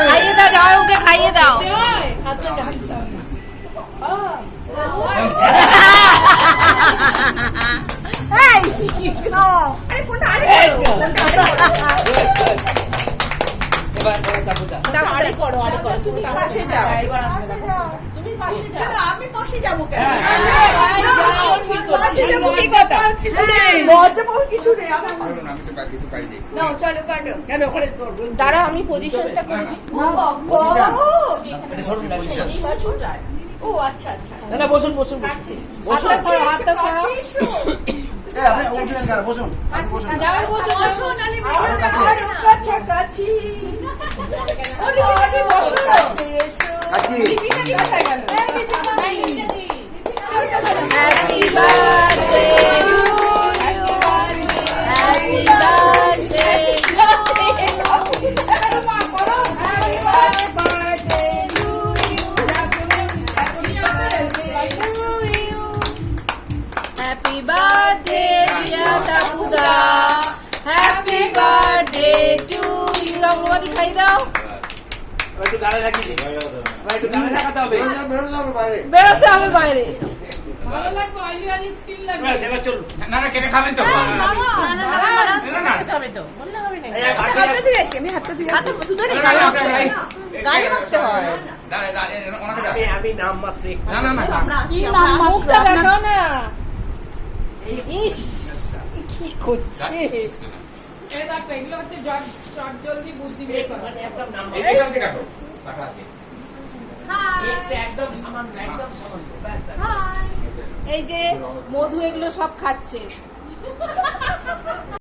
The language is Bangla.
খাইয়ে দাও, যাও ওকে খাইয়ে দাও। দাঁড়া আমি পজিশনটা করে ও আচ্ছা আচ্ছা না বসুন বসুন বসুন কাছাকাছি Happy birthday to you. Happy birthday to you. Happy birthday dear Tabuda. Happy birthday to you. Rangabati খাই দাও। একটু গালে রাখি দিই, একটু গালে রাখাতে হবে, বেরোতে হবে বাইরে। ভালো লাগবে, অয়েলি অয়েলি স্কিন লাগবে। ব্যাস এবার চলুন। না না কেটে খাবেন তো? না না হবে তো বললে হবে না এই হাতে দিয়ে আসি আমি হাতে দিয়ে আসি দুধেরই গায়ে মাখতে হয়। গায়ে মাখতে হয়। ওনাকে দাও। আমি নাম মাত্র না না না কি নাম মুখটা দেখাও না। ইস কি করছে? এই দেখো, এগুলো হচ্ছে চট জলদি বুদ্ধি বের করা। একদম নাম এইখান থেকে কাটো, কাটা আছে। একদম সামান্য, একদম সামান্য। এই যে মধু এগুলো সব খাচ্ছে।